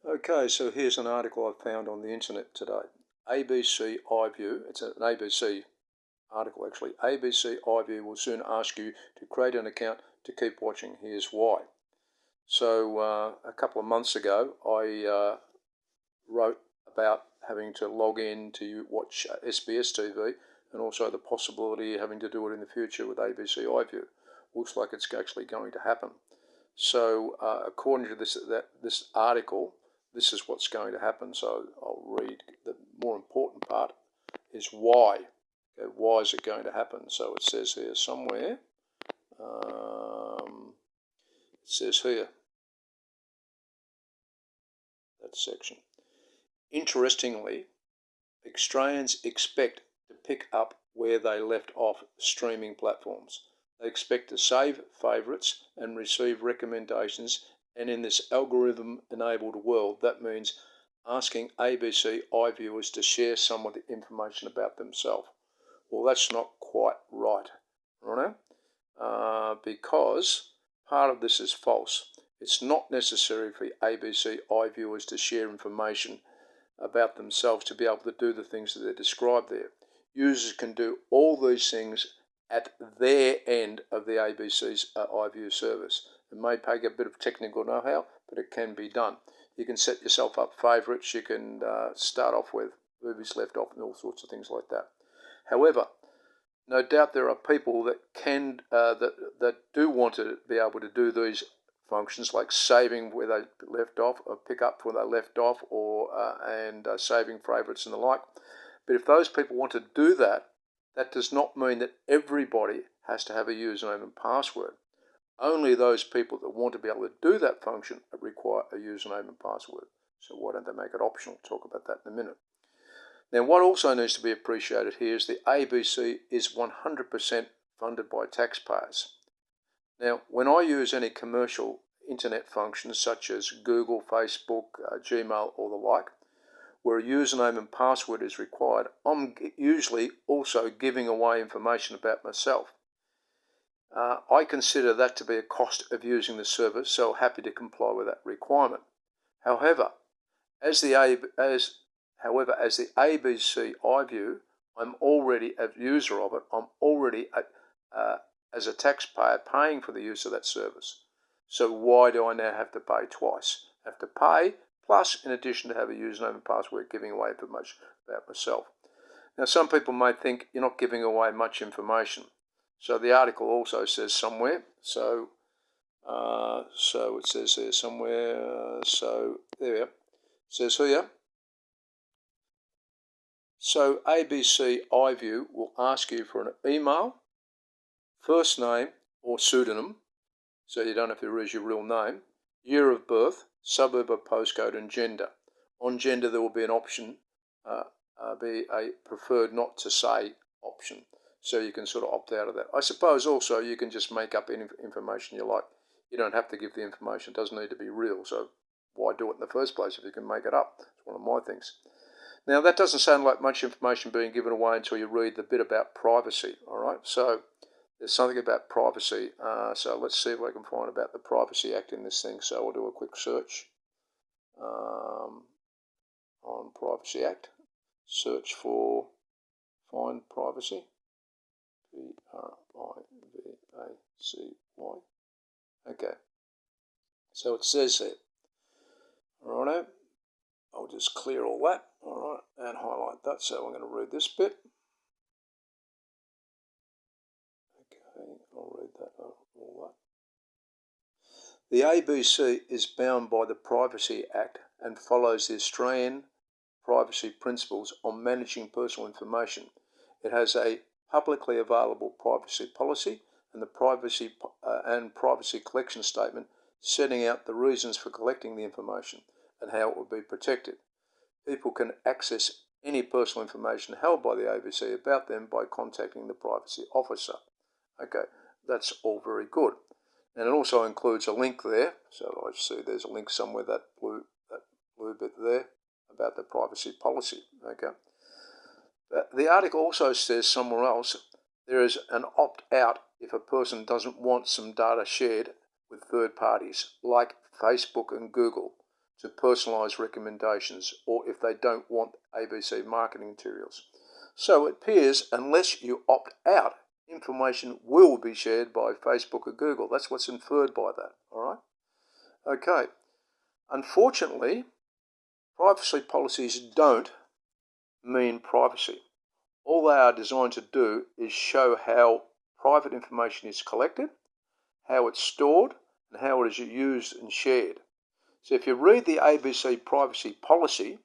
Okay, so here's an article I found on the internet today. ABC iview, it's an ABC article actually. ABC iview will soon ask you to create an account to keep watching. Here's why. So a couple of months ago, I wrote about having to log in to watch SBS TV and also the possibility of having to do it in the future with ABC iview. Looks like it's actually going to happen. So according to this article, this is what's going to happen. So I'll read. The more important part is why. Okay, why is it going to happen? So it says here somewhere. It says here, that section. Interestingly, Australians expect to pick up where they left off streaming platforms. They expect to save favourites and receive recommendations, and in this algorithm-enabled world, that means asking ABC iViewers to share some of the information about themselves. Well, that's not quite right, right? Because part of this is false. It's not necessary for ABC iViewers to share information about themselves to be able to do the things that they're described there. Users can do all these things at their end of the ABC's iView service. It may take a bit of technical know-how, but it can be done. You can set yourself up favourites. You can start off with movies left off and all sorts of things like that. However, no doubt there are people that can that do want to be able to do these functions like saving where they left off, or pick up where they left off, or saving favourites and the like. But if those people want to do that, that does not mean that everybody has to have a username and password. Only those people that want to be able to do that function require a username and password. So why don't they make it optional? Talk about that in a minute. Now, what also needs to be appreciated here is the ABC is 100% funded by taxpayers. Now, when I use any commercial internet functions such as Google, Facebook, Gmail or the like, where a username and password is required, I'm usually also giving away information about myself. I consider that to be a cost of using the service, so happy to comply with that requirement. However, as the ABC iView, I'm already a user of it. I'm already as a taxpayer paying for the use of that service. So why do I now have to pay twice? I have to pay, plus in addition to have a username and password giving away information about myself. Now some people may think you're not giving away much information. So the article also says somewhere, so it says here somewhere, so there we are. It says here, so ABC iView will ask you for an email, first name or pseudonym, so you don't have to use your real name, year of birth, suburb or postcode, and gender. On gender, there will be an option, be a preferred not to say option, so you can sort of opt out of that. I suppose also you can just make up any information you like. You don't have to give the information. It doesn't need to be real, so why do it in the first place if you can make it up? It's one of my things. Now, that doesn't sound like much information being given away until you read the bit about privacy, all right? So there's something about privacy. So let's see if I can find about the Privacy Act in this thing. So I'll do a quick search on Privacy Act. Search for find privacy. Privacy. Okay. So it says there. All right. I'll just clear all that, all right, and highlight that. So I'm going to read this bit. Okay, I'll read that, all that. The ABC is bound by the Privacy Act and follows the Australian privacy principles on managing personal information. It has a publicly available privacy policy and the privacy collection statement setting out the reasons for collecting the information and how it will be protected. People can access any personal information held by the ABC about them by contacting the privacy officer. Okay, that's all very good. And it also includes a link there. So I see there's a link somewhere, that blue bit there, about the privacy policy. Okay. The article also says somewhere else there is an opt-out if a person doesn't want some data shared with third parties, like Facebook and Google, to personalised recommendations, or if they don't want ABC marketing materials. So it appears unless you opt out, information will be shared by Facebook or Google. That's what's inferred by that, all right? Okay. Unfortunately, privacy policies don't mean privacy. All they are designed to do is show how private information is collected, how it's stored, and how it is used and shared. So if you read the ABC privacy policy,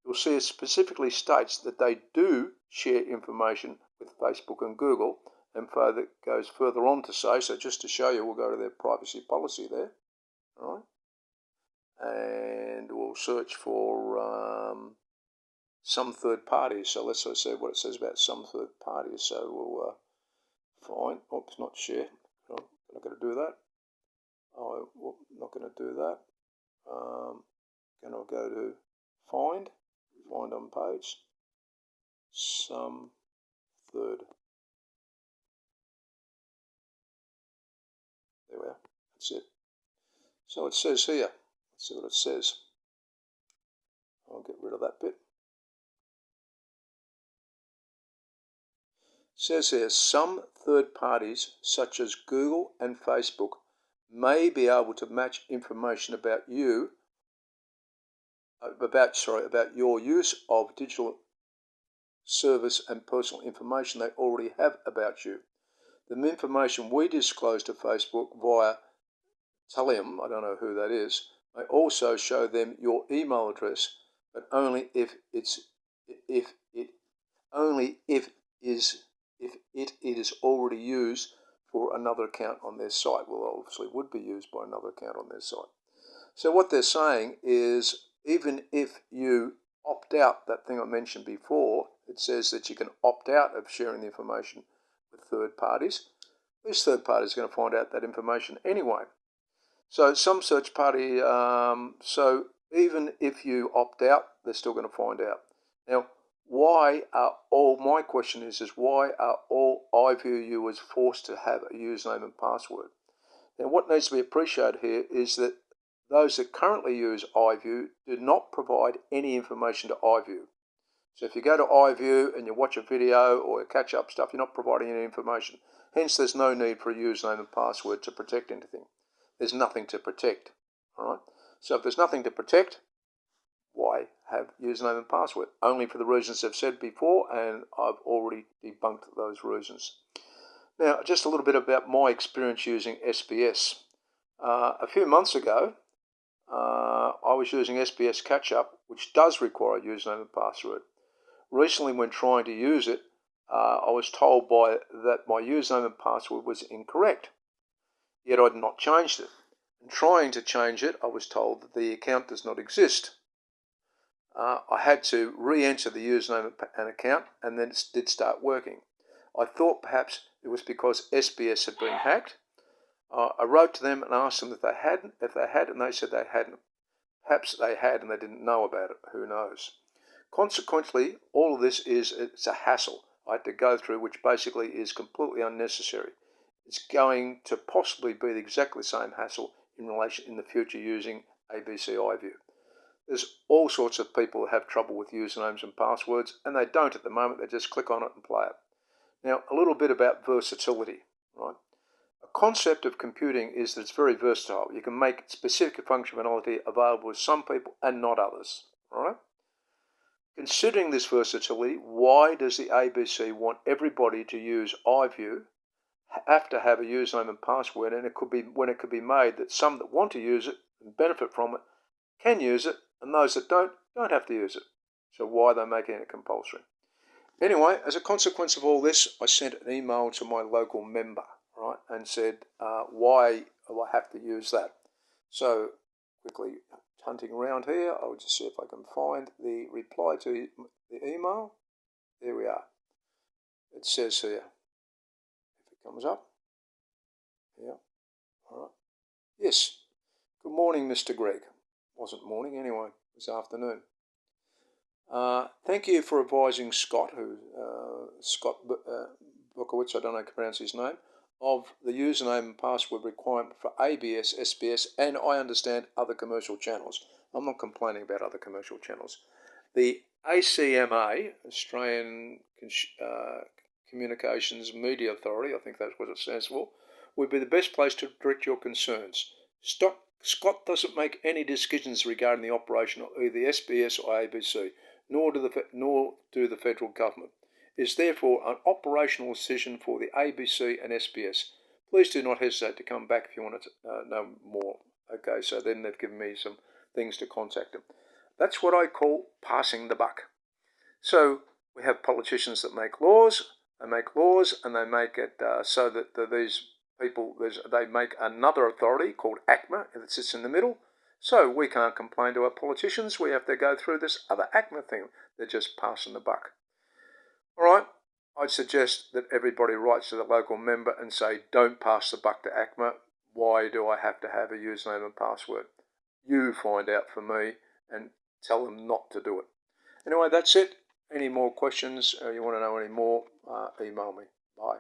you'll see it specifically states that they do share information with Facebook and Google, and further goes further on to say, so just to show you, we'll go to their privacy policy there, all right? And we'll search for some third parties. So let's see what it says about some third parties. So we'll find, oops, not share. No, I'm not going to do that. Oh, not going to do that. Then I'll go to find on page, some third. There we are. That's it. So it says here. Let's see what it says. I'll get rid of that bit. It says here, some third parties, such as Google and Facebook, may be able to match information about you, about your use of digital service and personal information they already have about you. The information we disclose to Facebook via Telium, I don't know who that is, may also show them your email address, but only if it is already used for another account on their site. Well, obviously would be used by another account on their site. So what they're saying is, even if you opt out, that thing I mentioned before, it says that you can opt out of sharing the information with third parties. This third party is going to find out that information anyway. So some search party, so even if you opt out, they're still going to find out. Now, my question is why are all iview users forced to have a username and password? Now, what needs to be appreciated here is that those that currently use iview do not provide any information to iview. So if you go to iview and you watch a video or catch up stuff, you're not providing any information. Hence, there's no need for a username and password to protect anything. There's nothing to protect, all right? So if there's nothing to protect, why have username and password? Only for the reasons I've said before, and I've already debunked those reasons. Now, just a little bit about my experience using SBS. A few months ago, I was using SBS Catch-Up, which does require a username and password. Recently, when trying to use it, I was told that my username and password was incorrect, yet I'd not changed it. In trying to change it, I was told that the account does not exist. I had to re-enter the username and account, and then it did start working. I thought perhaps it was because SBS had been hacked. I wrote to them and asked them if they had, and they said they hadn't. Perhaps they had and they didn't know about it. Who knows? Consequently, all of this it's a hassle I had to go through, which basically is completely unnecessary. It's going to possibly be exactly the same hassle in the future using ABC iview. There's all sorts of people who have trouble with usernames and passwords, and they don't at the moment. They just click on it and play it. Now, a little bit about versatility, right? A concept of computing is that it's very versatile. You can make specific functionality available to some people and not others, all right? Considering this versatility, why does the ABC want everybody to use iview, have to have a username and password, and it could be made that some that want to use it and benefit from it can use it, and those that don't have to use it. So why are they making it compulsory? Anyway, as a consequence of all this, I sent an email to my local member, right, and said, why do I have to use that? So quickly hunting around here, I'll just see if I can find the reply to the email. There we are. It says here, if it comes up, yeah, all right. Yes, good morning, Mr. Greg. Wasn't morning anyway, it was afternoon. Thank you for advising Scott, Scott Bukowitz, I don't know how to pronounce his name, of the username and password requirement for ABS, SBS, and I understand other commercial channels. I'm not complaining about other commercial channels. The ACMA, Australian Communications Media Authority, I think that's what it stands for, would be the best place to direct your concerns. Scott doesn't make any decisions regarding the operation of either SBS or ABC, nor do the federal government. It is therefore an operational decision for the ABC and SBS. Please do not hesitate to come back if you want to know more. Okay, so then they've given me some things to contact them. That's what I call passing the buck. So we have politicians that make laws, and they make it so that these people, they make another authority called ACMA that sits in the middle. So we can't complain to our politicians. We have to go through this other ACMA thing. They're just passing the buck. All right, I'd suggest that everybody writes to the local member and say, don't pass the buck to ACMA. Why do I have to have a username and password? You find out for me and tell them not to do it. Anyway, that's it. Any more questions, you want to know any more, email me. Bye.